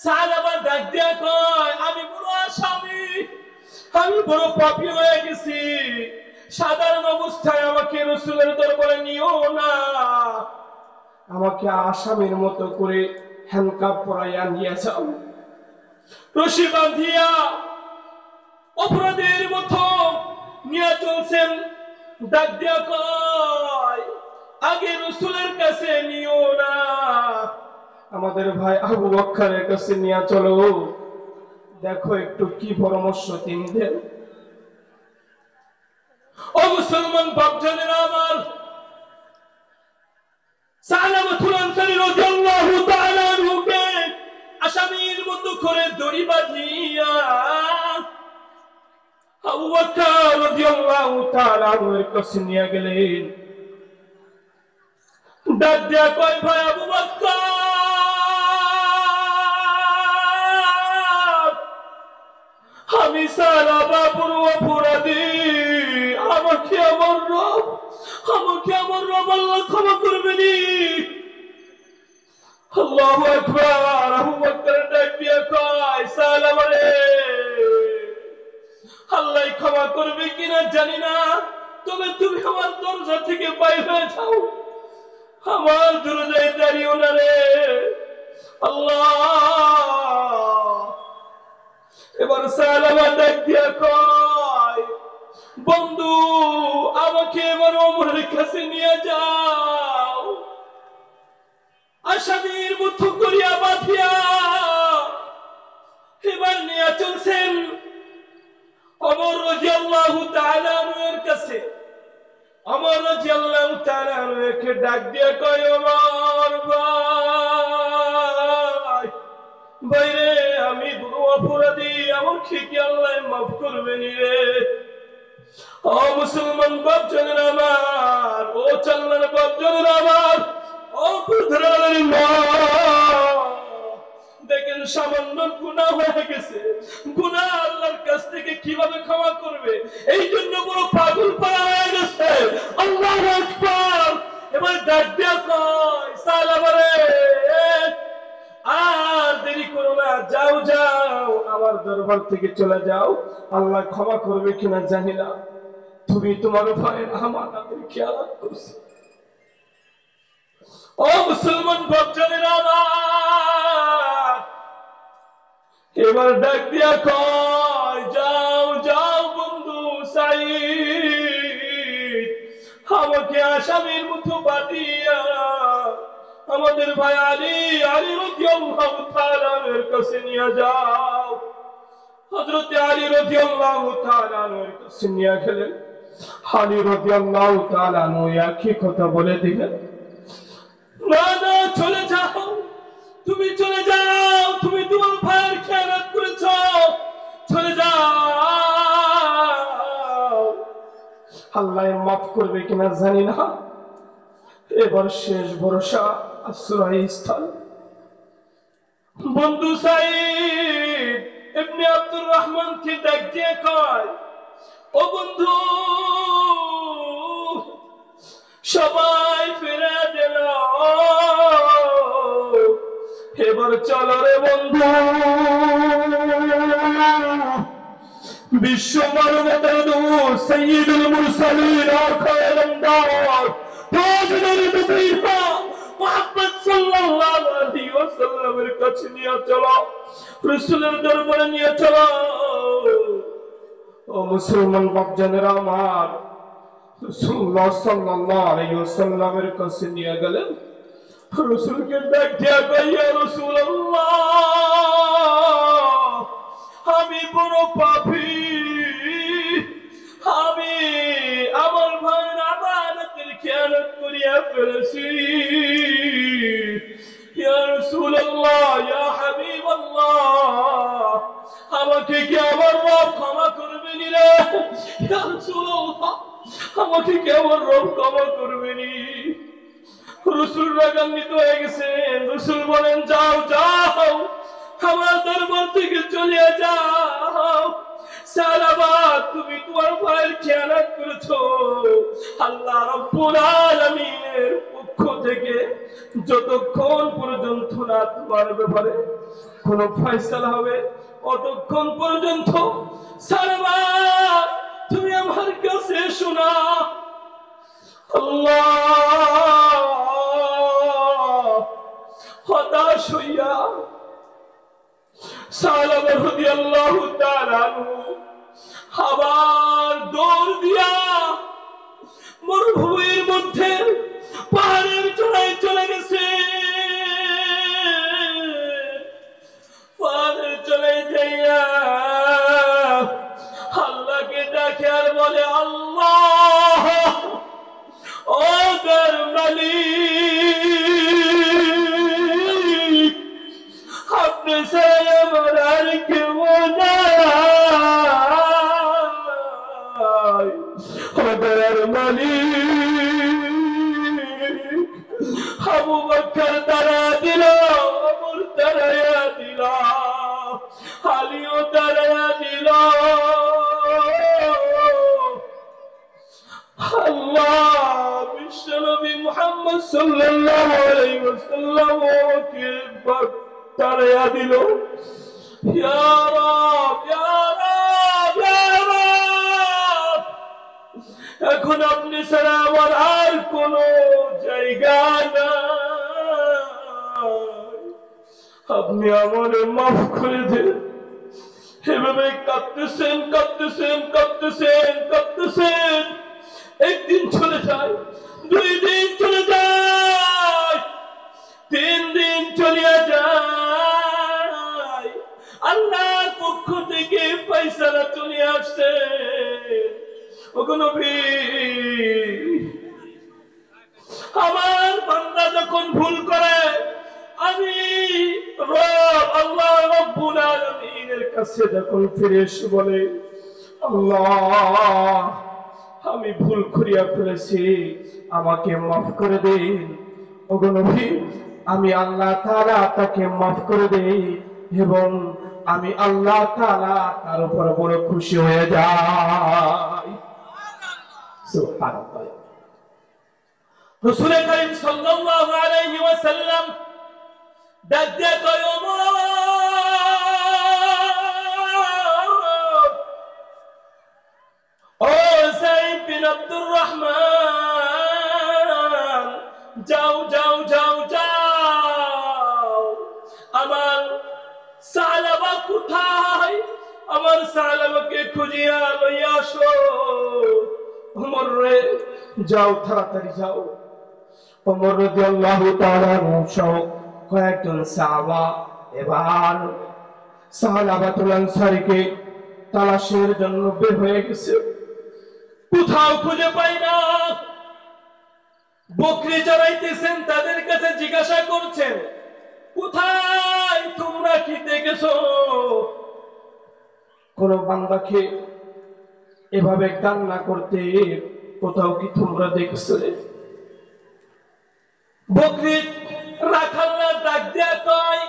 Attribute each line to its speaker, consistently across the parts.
Speaker 1: সাহাবা ডাক দিয়া কয়, আমি বড় আসামি, আমি বড় পাপী হয়ে গেছি, সাধারণ অবস্থায় আমাকে রাসূলের দরবারে নিও না, আমাকে আসামির মতো করে হ্যান্ডকাপ পরাইয়া নিয়ে যাও। রশি বাঁধিয়া অপরাধের মতো নিয়ে চলছেন। ডাক দিয়া কয়, আগে রাসূলের কাছে নিও না, আমাদের ভাই আবু বকরের কাছে নিয়ে চলো, দেখো একটু কি পরামর্শ তিনি দেন। ও মুসলমান বাপজানেরা আমার, সালামাতুল আনসারী রাদিয়াল্লাহু তাআলা আনহুকে আসামির মতো করে দড়ি বাঁধিয়া আবু বকর রাদিয়াল্লাহু তাআলা আনহুর কাছে নিয়ে গেলেন। ডাক দিয়া কয়, ভাই আবু বকর, আমি সালামা পুরো অপরাধী, আমাকে আমার রব আল্লাহ ক্ষমা করবেনি। আল্লাহু আকবার। আবু বকর ডাক দিয়া কয়, সালামা রে, আল্লাহ ক্ষমা করবে কিনা জানি না, তবে তুমি আমার দরজা থেকে বাইরে হয়ে যাও, আমার দরজায় দাঁড়িও না রে। আল্লাহ। এবার সালামা ডাক দিয়া কয়, বন্ধু, আমাকে এবার ওমরের কাছে নিয়ে যাও, আসামির মতো করিয়া বাঁধিয়া এবার নিয়ে চলছেন ওমর রাদিয়াল্লাহু তাআলা আনহুর কাছে। ওমর রাদিয়াল্লাহু তাআলা আনহুকে ডাক দিয়া কয়, ওমর ভাই, ভাইরে, আমি বড় অপরাধী, আমাকে কি আল্লাহ মাফ করবেন রে? ও মুসলমান বাপজানেরা আমার, ও চাল্লার বাপজানেরা আমার, ও পুত্রের মা, দেখেন সামান্য গুনাহ হয়ে গেছে, গুনাহ আল্লাহর কাছ থেকে কিভাবে ক্ষমা করবে, এই জন্য বড় পাগল পারা হয়ে গেছে। আল্লাহু আকবার। এবার ডাক দিয়া কয়, সালামা রে, আর দেরি করো না, যাও যাও, আমার দরবার থেকে চলে যাও, আল্লাহ ক্ষমা করবে কিনা জানি না, তুমি তোমার ভাইয়ের আমানতের খেয়াল করছো। ও মুসলমান বাপজানেরা আমার, এবার ডাক দিয়া কয়, যাও যাও বন্ধু সাঈদ, আমাকে আসামির মতো বাঁধিয়া আমাদের ভাই আলী রাদিয়াল্লাহু তাআলার কাছে নিয়ে যাও। হযরত আলী রাদিয়াল্লাহু তাআলার কাছে নিয়ে গেলেন। আলী রাদিয়াল্লাহু তাআলা একই কথা বলে দিলেন, না না, চলে যাও, তুমি চলে যাও, তুমি তোমার ভাইয়ের খেয়ানত করেছ, চলে যাও, আল্লাহ মাফ করবে কিনা জানি না, এবার শেষ ভরসা আশ্রয় স্থল। বন্ধু সাঈদ ইবনে আব্দুর রহমানকে ডাক দিয়ে কয়, ও বন্ধু, সবাই ফিরে গেল, এবার চলো রে বন্ধু, বিশ্ব মানবতার দূত সাইয়্যিদুল মুরসালিন আর খায়রুন দাওয়াত তাজুল মুতাইফা মুহাম্মদ সাল্লাল্লাহু আলাইহি ওয়াসাল্লামের কাছে নিয়ে চলো, রাসূলের দরবারে নিয়ে চলো। ও মুসলমান বাপজানেরা আমার, রাসূলুল্লাহ সাল্লাল্লাহু আলাইহি ওয়াসাল্লামের কাছে নিয়ে গেলেন। রাসূলকে ডাক দিয়া কয়, ইয়া রাসূলুল্লাহ, আমি বড় পাপী, আমি আমার ভাইয়ের আমানতের খেয়ানত করিয়া ফেলেছি, ইয়া রাসূলুল্লাহ, ইয়া হাবিবাল্লাহ, আমাকে কি আমার রব ক্ষমা করবেনি রে? ইয়া রাসূলুল্লাহ, আমাকে কি আমার রব ক্ষমা করবেনি? রাসূল রাগান্বিত হয়ে গেছেন। রাসূল বলেন, যাও যাও, আমার দরবার থেকে চলে যাও, সালামা, তুমি তোমার ভাইয়ের খেয়ানত করেছো, আল্লাহ রাব্বুল আলামিনের পক্ষ থেকে যতক্ষণ পর্যন্ত না তোমার ব্যাপারে কোন ফয়সালা হবে অতক্ষণ পর্যন্ত সালমা তুমি আমার কাছে শোনা। আল্লাহ হতাশ হইয়া সালমা রাদিয়াল্লাহু তাআলা আনহু আবার দৌড় দিয়া মরুভূমির মধ্যে পাহাড়ের চূড়ায় চলে গেছে। পাহাড়ের চূড়ায় যাইয়া আল্লাহকে ডাকে আর বলে, আল্লাহ ও তার মালিক, আপনি চাই আমার আর কেউ নাই। ও তার মালিক, আবু বকর তারা দিল, ওমর তারায়া দিল, আলীও তারায়া দিল। আল্লাহ বিশ্বনবী মুহাম্মদ সাল্লাল্লাহু আলাইহি ওয়াসাল্লাম ওকে তারায়া দিল। ইয়া রাব, ইয়া রাব, ইয়া রাব, এখন আপনি ছাড়া আমার আর কোন জায়গা নাই, আপনি আমার মাফ করে দেন। এভাবে কাঁদতেছেন কাঁদতেছেন কাঁদতেছেন কাঁদতেছেন। একদিন চলে যায়, 2 দিন চলে যায়, 3 দিন চলিয়া যায়। আল্লাহর পক্ষ থেকে ফয়সালা চলে আসছে। ওগো নবী, আমার বান্দা যখন ভুল করে আমি রব আল্লাহ রব্বুল আলামিনের কাছে যখন ফিরে এসে বলে, আল্লাহ আমি ভুল করিয়া ফেলেছি, আমাকে মাফ করে দিন। ওগো নবী, আমি আল্লাহ তাআলা তাকে মাফ করে দেই এবং আমি আল্লাহ তাআলা তার উপর বড় খুশি হয়ে যাই। সুবহানাল্লাহ। রাসূল করিম সাল্লাল্লাহু আলাইহি ওয়াসাল্লাম ডাক দিয়ে কয়, ওমর ও যায়েদ বিন আব্দুর রহমান, যাও যাও যাও যাও, আমার সালামা কোথায়? আমার সালামাকে খুঁজিয়া লইয়া আসো। ওমর রে, যাও তাড়াতাড়ি যাও। ওমর রাদিয়াল্লাহু তাআলা সহ কয়েকজন সাহাবা এবার সাহাবাতুল আনসারীকে তালাশের জন্য বের হয়ে গেছে। কোথাও খুঁজে পাই না। বকরি চড়াইতেছেন, তাদের কাছে জিজ্ঞাসা করছেন, কোথায় তোমরা কি দেখেছো? কোন বান্দাকে এভাবে কান্না করতে কোথাও কি তোমরা দেখছো? বকরি রাখালরা ডাক দেয়া কয়,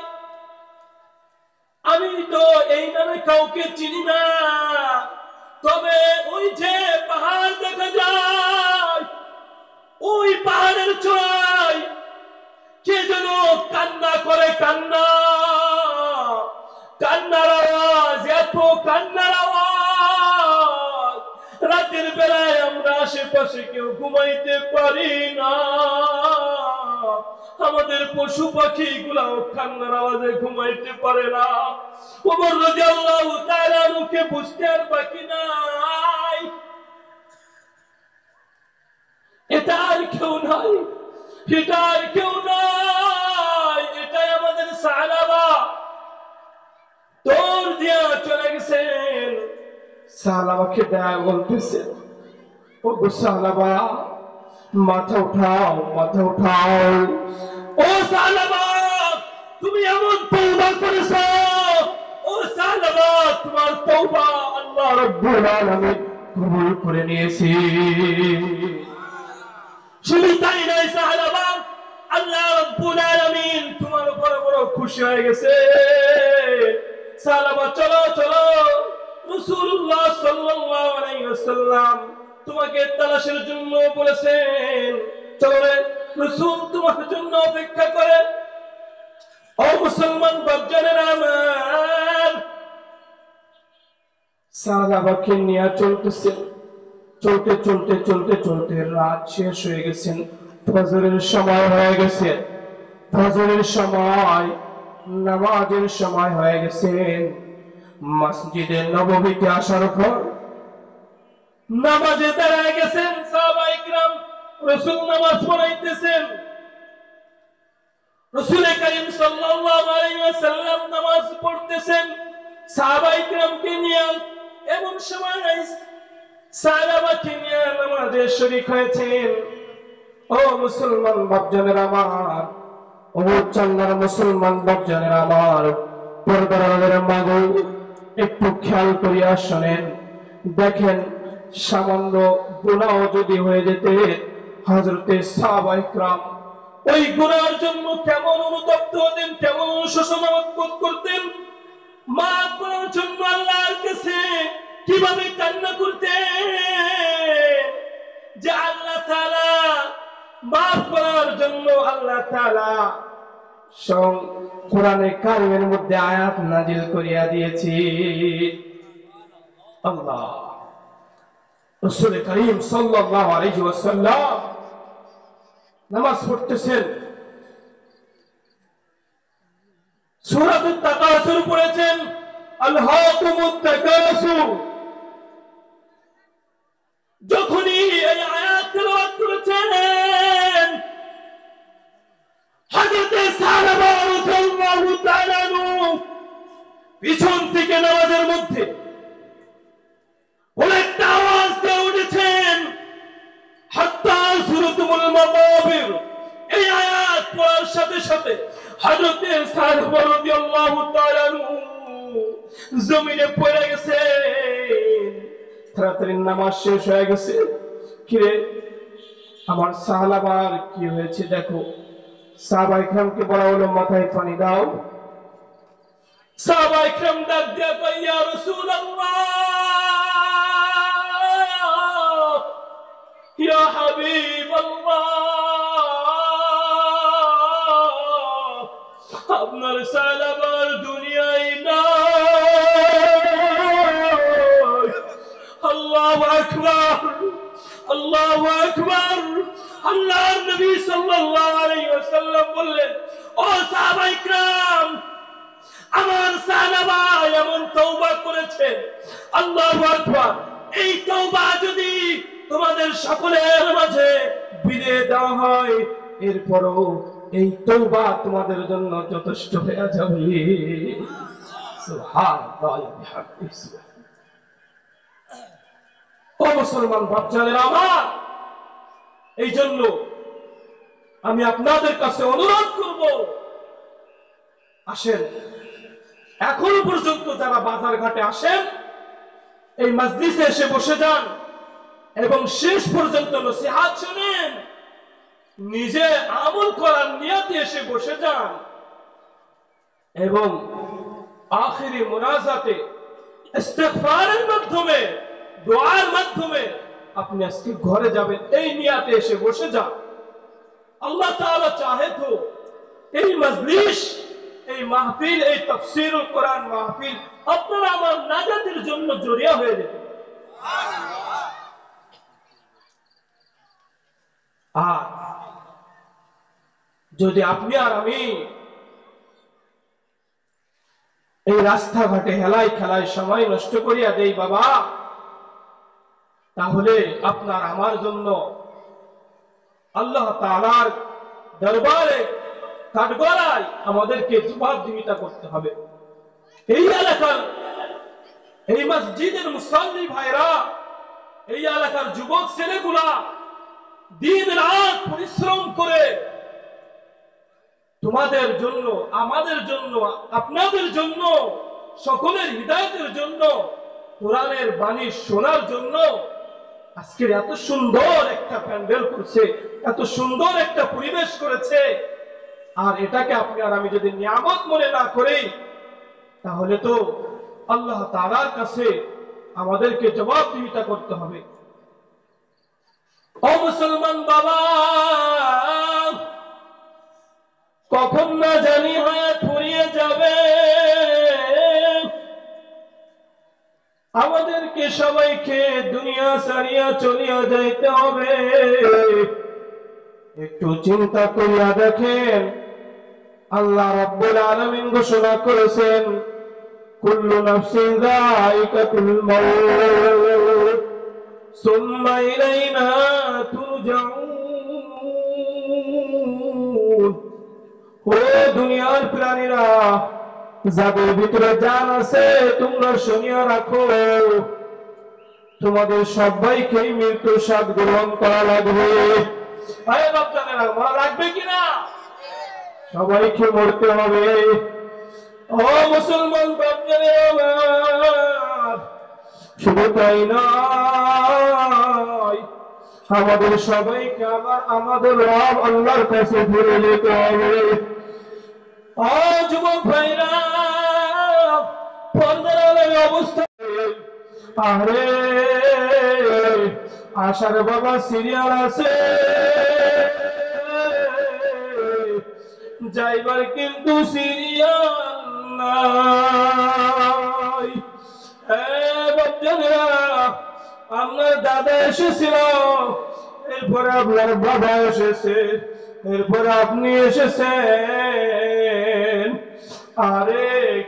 Speaker 1: আমি তো এই নামে কাউকে চিনি না, তবে ওই যে পাহাড় দেখা যায়, ওই পাহাড়ের চূড়ায় কে যেন কান্না করে, কান্না, কান্নার আওয়াজ, এত কান্নার আওয়াজ, রাতের বেলায় আমরা আশেপাশে কেউ ঘুমাইতে পারি না, আমাদের পশু পাখি গুলাও কান্নার আওয়াজে ঘুমাইতে পারে না। ওমর রাদিয়াল্লাহু তাআলা মুখে বুঝতে আর বাকি নাই, এটা আর কেউ নাই, এটা আর কেউ নাই, এটাই আমাদের সাহাবা। দৌড় দিয়া চলে গেছেন। সাহাবাকে দেয়া বলতেছেন, ও গো সাহাবা, মাথা উঠাও, মাথা উঠাও। ও সাহাবা, তুমি এমন তওবা করেছো, ও সাহাবা, তোমার তওবা আল্লাহ রাব্বুল আলামিন কবুল করে নিয়েছে। শুধু তাই নয় সাহাবা, আল্লাহ রাব্বুল আলামিন তোমার উপর বড় খুশি হয়ে গেছে। সাহাবা, চলো চলো, রাসূলুল্লাহ সাল্লাল্লাহু আলাইহি ওয়াসাল্লাম তোমাকে তালাশের জন্য বলেছেন, চলো রে, রাসূল তোমার জন্য অপেক্ষা করে। ও মুসলমান বাপজানেরা আমার, সাহাবাকে নিয়ে চলতেছেন। চলতে চলতে চলতে চলতে রাত শেষ হয়ে গেছেন, ফজরের সময় হয়ে গেছে। ফজরের সময়, নামাজের সময় হয়ে গেছে। মসজিদে নববীতে আসার পর নামাজে দাঁড়ায় গেছেন সাহাবায়ে কিরাম। রাসূল নামাজ পড়াইতেছেন। রাসূল করিম সাল্লাল্লাহু আলাইহি ওয়াসাল্লাম নামাজ পড়তেছেন সাহাবায়ে কিরামকে নিয়ে। এমন সময় সাহাবাকে নিয়ে নামাজে শরীক হয়েছেন। ও মুসলমান বাপজানের আমার, ও চান্নার মুসলমান বাপজানের আমার, পর্দার আড়ালের মাগো একটু খেয়াল করিয়া শোনেন। দেখেন, সামান্য গুনাহ যদি হয়ে যেতে হযরতে সাহাবায়ে কিরাম ওই গুনাহের জন্য কেমন অনুতপ্ত হতেন, কেমন অনুশোচনা বোধ করতেন, মাফ করার জন্য আল্লাহর কাছে কিভাবে কান্না করতেন যে আল্লাহ তাআলা মাফ করার জন্য আল্লাহ তাআলা কোরআনে কারিমের মধ্যে আয়াত নাজিল করিয়া দিয়েছি। আল্লাহ, রাসূল করিম সাল্লাল্লাহু আলাইহি ওয়াসাল্লাম নামাজ পড়তেছেন, সূরাতুত তাকাসুর পড়েছেন, আলহাকুমুত তাকাসুর। যখনই এই আয়াত তেলাওয়াত করেছেন, হযরত সাহাবা রাদিয়াল্লাহু তাআলা পিছন থেকে নামাজের মধ্যে একটা আওয়াজ দিয়ে উঠেছেন, হাত্তা সুরতুল মাকাবির। এই আয়াত পড়ার সাথে সাথে হযরত সাহাবা রাদিয়াল্লাহু তাআলা জমিনে পড়ে গেছে। তাড়াতাড়ি নামাজ শেষ হয়ে গেছে। কিরে আমার সাহাবার কি হয়েছে দেখো। সাহাবায়ে কিরামকে বলা হলো, মাথায় পানি দাও। সাহাবায়ে কিরাম ডাক দিয়া কয়, ইয়া রাসূলুল্লাহ, ইয়া হাবিবাল্লাহ, আপনার সাহাবার দুনিয়ায় নাই। আল্লাহু আকবার, আল্লাহু আকবার। আল্লাহর নবী সাল্লাল্লাহু আলাইহি ওয়াসাল্লাম বললেন, ও সাহাবায়ে কিরাম, আমার সাহাবা এমন তওবা করেছেন, আল্লাহু আকবার, এই তওবা যদি তোমাদের সকলের মাঝে বিলিয়ে দেওয়া হয়, এরপরও এই তওবা তোমাদের জন্য যথেষ্ট হয়ে যাবে। সুবহানাল্লাহ। ও মুসলমান বাপজানেরা আমার, এই জন্য আমি আপনাদের কাছে অনুরোধ করব, আসেন, এখন পর্যন্ত যারা বাজার ঘাটে আসেন, এই মজলিসে এসে বসে যান এবং শেষ পর্যন্ত নসিহত শুনেন। নিজে আমল করার নিয়তে এসে বসে যান এবং আখিরি মুনাজাতে ইস্তিগফারের মাধ্যমে, দোয়ার মাধ্যমে আপনি আজকে ঘরে যাবেন, এই নিয়তে এসে বসে যান। আল্লাহ তাআলা চাহে তো এই মজলিস, এই মাহফিল, এই তাফসীরুল কোরআন মাহফিল আপনার আমার নাজাতের জন্য জরিয়া হয়ে যেতে। আর যদি আপনি আর আমি এই রাস্তাঘাটে হেলাই খেলায় সময় নষ্ট করিয়া দেই বাবা, তাহলে আপনার আমার জন্য আল্লাহ তাআলার দরবারে কাঠগড়ায় আমাদেরকে জবাবদিহিতা করতে হবে। এই এলাকার, এই মসজিদের মুসল্লি ভাইরা, এই এলাকার যুবক ছেলেগুলা দিন রাত পরিশ্রম করে তোমাদের জন্য, আমাদের জন্য, আপনাদের জন্য, সকলের হিদায়াতের জন্য, কোরআনের বাণী শোনার জন্য আজকের এত সুন্দর একটা প্যান্ডেল করছে, এত সুন্দর একটা পরিবেশ করেছে। আর এটাকে আপনি আর আমি যদি নিয়ামত মনে না করি, তাহলে তো আল্লাহ তাআলার কাছে আমাদেরকে জবাবদিহিতা করতে হবে। ও মুসলমান বাবা, কখন না জানি হায়াত ফুরিয়ে যাবে। আমাদেরকে সবাইকে দুনিয়া ছাড়িয়া চলিয়া যাইতে হবে। একটু চিন্তা করিয়া দেখেন, আল্লাহ রাব্বুল আলামিন ঘোষণা করেছেন, কুল্লু নাফসিন যায়িকাতুল মাউত সুম্মা ইলাইনা তুরজাউন। ও দুনিয়ার প্রাণীরা, যাদের ভিতরে জান আছে, তোমরা শুনিয়া রাখো, তোমাদের সবাইকে মৃত্যুর স্বাদ গ্রহণ করা লাগবে। ভাই বাচ্চারা, মরা লাগবে কিনা? সবাইকে মরতে হবে। ও মুসলমান বাচ্চারা, শুধু তাই নয়, আমাদের সবাইকে আমাদের রব আল্লাহর কাছে ফিরে যেতে হবে। ও যুবক ভাইরা, পর্দার আলোয় অবস্থা, আরে আশার বাবা সিরিয়াল আছে, যাইবার কিন্তু সিরিয়াল নাই। আপনার দাদা এসেছিল, এরপরে আপনার বাবা এসেছে, এরপরে আপনি এসেছেন। আরে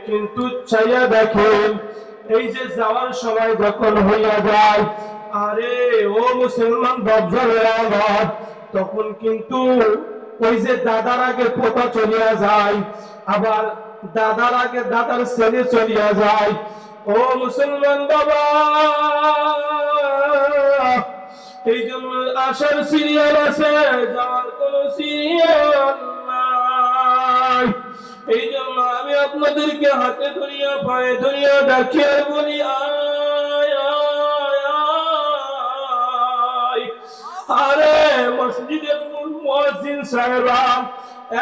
Speaker 1: কিন্তু চাইয়া দেখেন, এই যে যাওয়ার সময় যখন হইয়া যায়, আরে ও মুসলমান বাপজানেরা আমার, তখন কিন্তু ওই যে দাদার আগে পোতা চলিয়া যায়, আবার দাদার আগে দাদার ছেলে চলিয়া যায়। ও মুসলমান বাবা, এই জন্য আসার সিরিয়াল আছে, যাওয়ার কোন সিরিয়াল নাই। এই জন্য আমি আপনাদেরকে হাতে ধরিয়া পায়ে ধরিয়া ডাকিয়া বলি, আয় আয় আয়। আরে মসজিদের মুয়াজ্জিন সাহেবা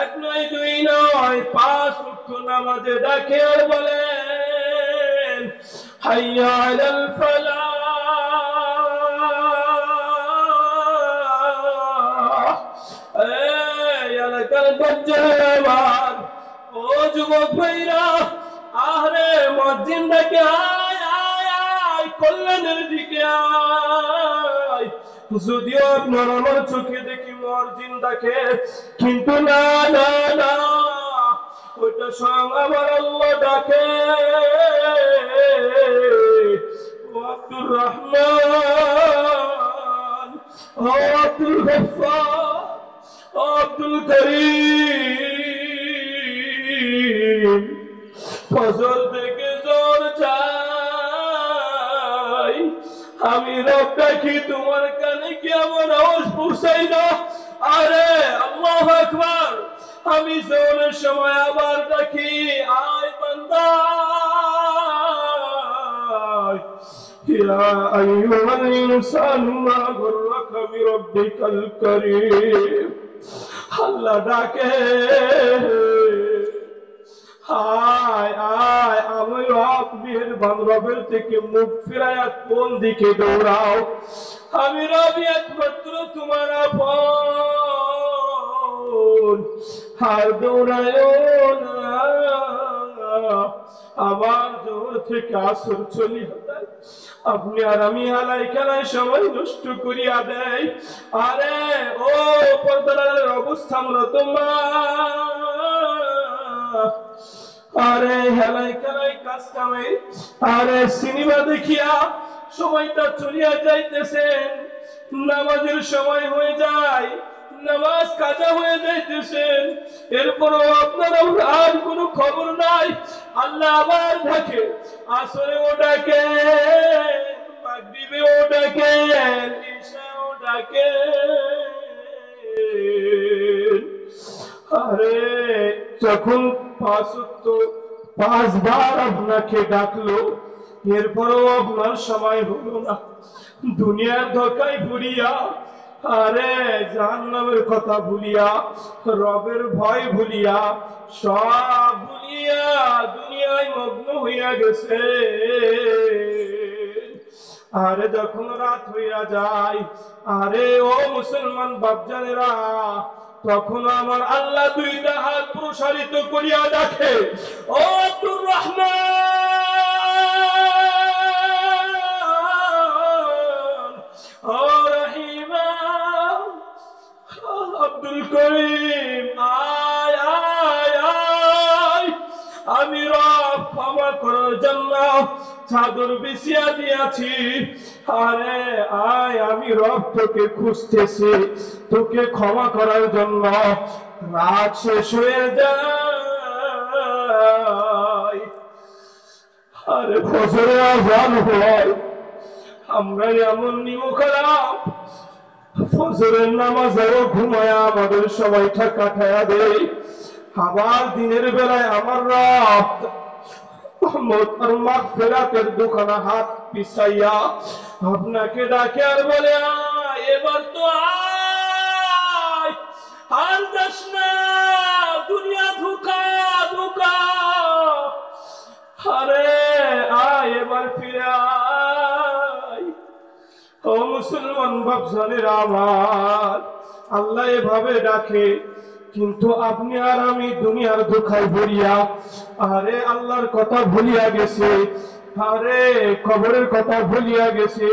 Speaker 1: এক নয় দুই নয় 5 ওয়াক্ত নামাজে ডাকে আর বলেন, হাইয়া আলাল ফালাহ। এলাকার বাচ্চারা, ও যুবক ভাইরা, আরে মুয়াজ্জিন ডাকে, আয় আয় আয়, কল্যাণের দিকে আয়। যদিও আপনার আমার চোখে দেখি মুয়াজ্জিন ডাকে, কিন্তু না না না, ওইটা স্বয়ং আমার আল্লাহ ডাকে। ও আব্দুর রহমান, ও আব্দুল গফফার, ও আব্দুল করিম, ফজর থেকে জোর চাই, আমি রব ডাকি, তোমার কানে কি আমার আওয়াজ পৌঁছাই না? আরে আল্লাহু আকবার, আমি জোরের সময় আবার ডাকি, আয় বান্দা, ইয়া আইয়ুহাল ইনসানু মা গররাকা বিরাব্বিকাল কারীম। আল্লাহ ডাকে, আয় আয়, আমি রব মেহেরবান, রবের থেকে মুখ ফিরায়া কোন দিকে দৌড়াও? আমি রব একমাত্র তোমার আপন, আর দৌড়ায়ও না। আবার জোর থেকে আসর চলিয়া যায়, আপনি আর আমি হালাই খেলায় সময় নষ্ট করিয়া দেয়। আরে ও পর্দার অবস্থা আমরা তোমার, আরে হেলাই খেলাই কাজ কামে, আরে সিনেমা দেখিয়া সময়টা চলিয়া যাইতেছেন, নামাজের সময় হয়ে যায়, নামাজ কাজা হয়ে যাইতেছেন, এরপরও আপনার আর কোনো খবর নাই। আল্লাহ আবার থাকে, আসরে ও ডাকে, মাগরিবে ও ডাকে, ইশা ও ডাকে। আরে যখন 5 বার আপনাকে ডাকলো, এরপরও আপনার সময় হলো না, দুনিয়ার ধোঁকায় ভুলিয়া, আরে জাহান্নামের কথা ভুলিয়া, রবের ভয় ভুলিয়া, সব ভুলিয়া দুনিয়ায় মগ্ন হইয়া গেছে। আরে যখন রাত হইয়া যায়, আরে ও মুসলমান বাপজানেরা, তখন আমার আল্লাহ দুইটা হাত প্রসারিত করিয়া ডাকে, ও আব্দুর রহমান, ও রহিমা, আব্দুল করিম, আয় আয় আয়, আমি রব ক্ষমা করার জন্য চাদর বিছিয়া দিয়াছি। আরে আয়, আমি রব তোকে খুঁজতেছি, তোকে ক্ষমা করার জন্য। রাত শেষ হয়ে যায়, আরে ফজরের আযান হয়। আমরা এমন নিয়ম খারাপ, ফজরের নামাজেও ঘুমায়া আমাদের সময়টা কাটায়া দেই। আবার দিনের বেলায় আমার রব মাগফিরাতের দোকানে হাত পিছাইয়া আপনাকে ডাকে আর বলে, এবার তো আয়, আর যাস না, দুনিয়া ধোঁকা ধোঁকা। আরে আয়, এবার ফিরে আয়। ও মুসলমান বাপজানের আমার, আল্লাহ এভাবে ডাকে, কিন্তু আপনি আর আমি দুনিয়ার ধোঁকায় ভরিয়া আরে আল্লাহর কথা ভুলিয়া গেছে, আরে কবরের কথা ভুলিয়া গেছে,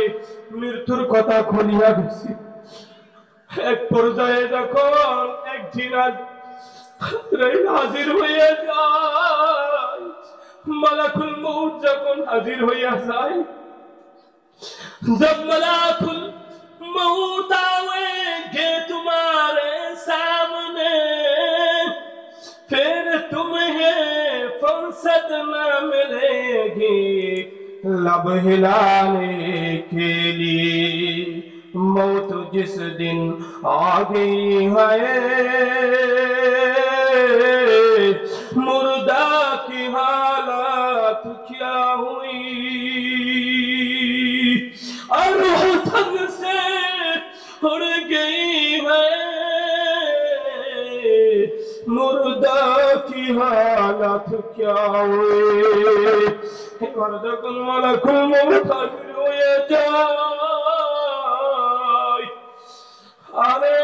Speaker 1: মৃত্যুর কথা ভুলিয়া গেছে। এক পর্যায়ে যখন একদিন হাজির হইয়া যায়, মালাকুল মউত যখন হাজির হইয়া যায়, जब मलाकुल मौत आएंगे तुम्हारे सामने, फिर तुम्हें फुर्सत न मिलेगी लब हिलाने के लिए। मौत जिस दिन आ गई है, मुर्दा की हालत क्या हुई, और रूह थक से उड़ गई है, मुर्दा की हालत क्या हुई। এবার যখন মালাকুল মউত হাজির হয়ে যায়, আরে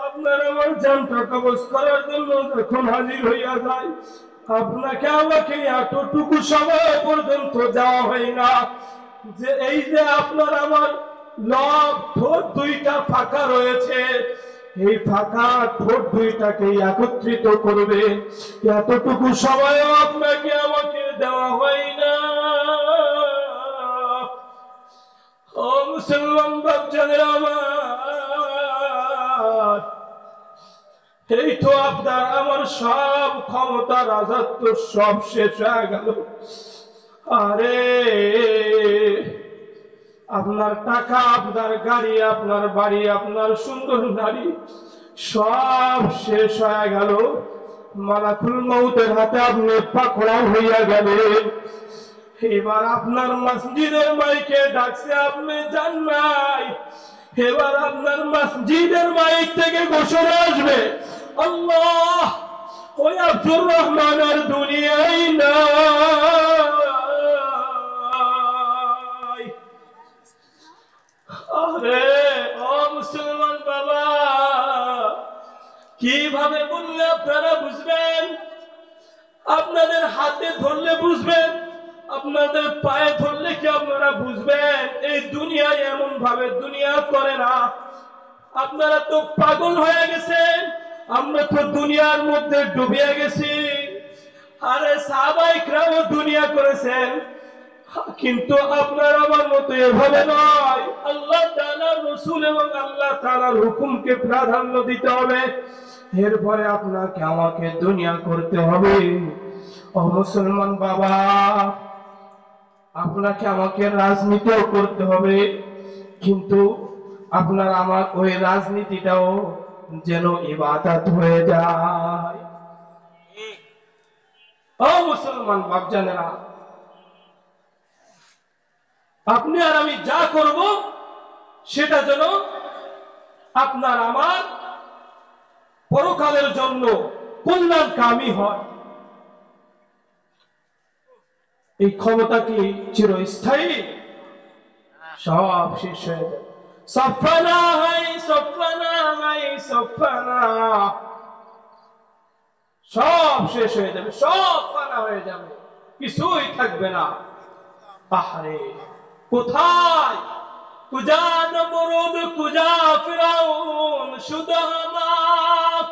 Speaker 1: আপনার আমার জানটা কবজ করার জন্য যখন হাজির হইয়া যায়, আপনাকে আমাকে এতটুকু সময় পর্যন্ত যাওয়া হয় না যে এই যে আপনার আমার লব ঠোঁট দুইটা ফাঁকা রয়েছে, এই ফাঁকা ঠোঁট দুইটাকে একত্রিত করবে, এতটুকু সময় আপনাকে আমাকে দেওয়া হয় না। ও মুসলমান বাপজানের আমার, এই তো আপনার আমার সব ক্ষমতা রাজত্ব সব শেষ হয়ে গেল। আরে আপনার টাকা, আপনার গাড়ি, আপনার বাড়ি, আপনার সুন্দর নারী সব শেষ হয়ে গেল। মালাকুল মউতের হাতে আপনি পাকড়া হইয়া গেলেন। এবার আপনার মসজিদের মাইকে ডাকছে, আপনি যান নাই। এবার আপনার মসজিদের মাইক থেকে ঘোষণা আসবে, আল্লাহ ওই আব্দুর রহমানের দুনিয়ায় নাই। আরে ও মুসলমান বাবা, কিভাবে বললে আপনারা বুঝবেন? আপনাদের হাতে ধরলে বুঝবেন, আপনাদের পায়ে ধরলে কি আপনারা বুঝবেন? এই দুনিয়ায় এমন ভাবে দুনিয়া করে না। আপনারা তো পাগল হয়ে গেছেন, আমরা তো দুনিয়ার মধ্যে ডুবিয়ে গেছি। আরে সাহাবায়ে কেরামও দুনিয়া করেছেন, কিন্তু আপনার আমার মতো এভাবে নয়। আল্লাহ তাআলার রাসূল এবং আল্লাহ তাআলার হুকুমকে প্রাধান্য দিতে হবে, এরপরে আপনাকে আমাকে দুনিয়া করতে হবে। ও মুসলমান বাবা, আপনাকে আমাকে রাজনীতিও করতে হবে, কিন্তু আপনার আমার ওই রাজনীতিটাও যেন ইবাদত হয়ে যায়। ও মুসলমান বাপজানেরা, আপনি আর আমি যা করব সেটা যেন আপনার আমার পরকালের জন্য কল্যাণকামী হয়। এই ক্ষমতা কি চিরস্থায়ী? সব শেষ হয়ে যাবে। সফনা হাই সফনা হাই সফনা, সব শেষ হয়ে যাবে, সব ফানা হয়ে যাবে, কিছুই থাকবে না। আহারে কোথায় কুজা নমরুদ, কুজা ফিরাউন, শুধু হামাক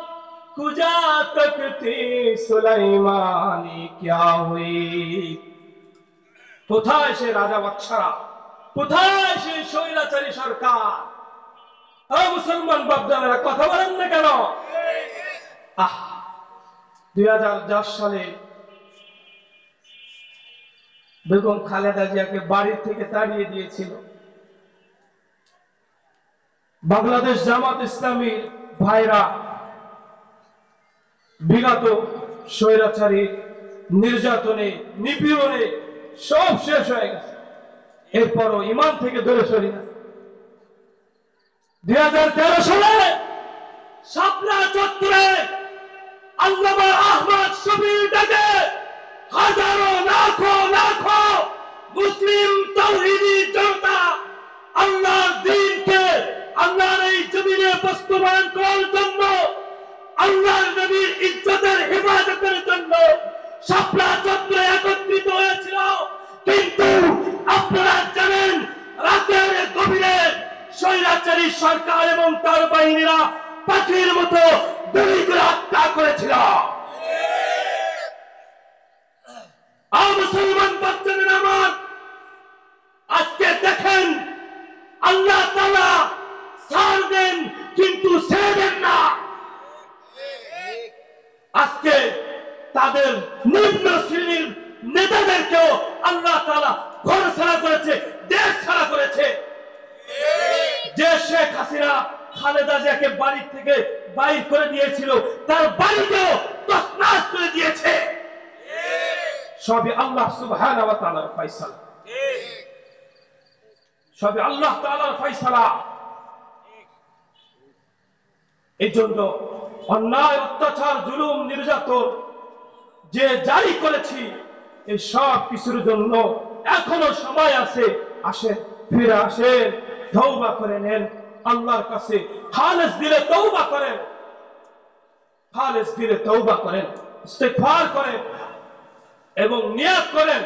Speaker 1: কুজা তকতি সুলাইমানি ক্যা হুই। কোথায় সে রাজা বাদশারা, কোথায় সে স্বৈরাচারী সরকার? মুসলমান বাপজানেরা কথা বলেন না কেন? 2010 সালে বেগম খালেদা জিয়াকে বাড়ি থেকে তাড়িয়ে দিয়েছিল। বাংলাদেশ জামাত ইসলামীর ভাইরা বিগত স্বৈরাচারী নির্যাতনে নিপীড়নে সব শেষ হয়ে গেছে, এরপরও ইমান থেকে দূরে সরি না। 2013 সালে শাপলা চত্বরে আল্লামা আহমদ শফির ডাকে হাজারো লাখো লাখো মুসলিম তাওহীদি জনতা আল্লাহর দ্বীনকে আল্লাহর এই জমিনে বাস্তবায়ন করার জন্য, আল্লাহর নবীর ইজ্জতের হেফাজতের জন্য শাপলা চত্বরে একত্রিত হয়েছিল। কিন্তু আপনারা জানেন, রাতের গভীরে স্বৈরাচারী সরকার এবং তার বাহিনীরা পাখির মতো গুলি করে হত্যা করেছিল। মুসলমান বাচ্চাদের আমার, আজকে দেখেন আল্লাহ তাআলা ছাড় দেন কিন্তু ছেড়ে দেন না। আজকে তাদের নিম্ন শ্রেণীর নেতাদেরকেও আল্লাহ তাআলা ঘর ছাড়া করেছে, দেশ ছাড়া করেছে। যে শেখ হাসিনা খালেদা জিয়াকে বাড়ি থেকে বাইর করে দিয়েছিল, তার বাড়িতেও তছনছ করে দিয়েছে। সবই আল্লাহ সুবহানাহু ওয়া তাআলার ফয়সালা, সবই আল্লাহ তাআলার ফয়সালা। এই জন্য অন্যায় অত্যাচার জুলুম নির্যাতন যে জারি করেছি, এই সব কিছুর জন্য এখনো সময় আছে। আসেন, ফিরে আসেন, তওবা করে নেন আল্লাহর কাছে, খালেস দিলে তওবা করেন, খালেস দিলে তওবা করেন, ইস্তিগফার করেন এবং নিয়ত করেন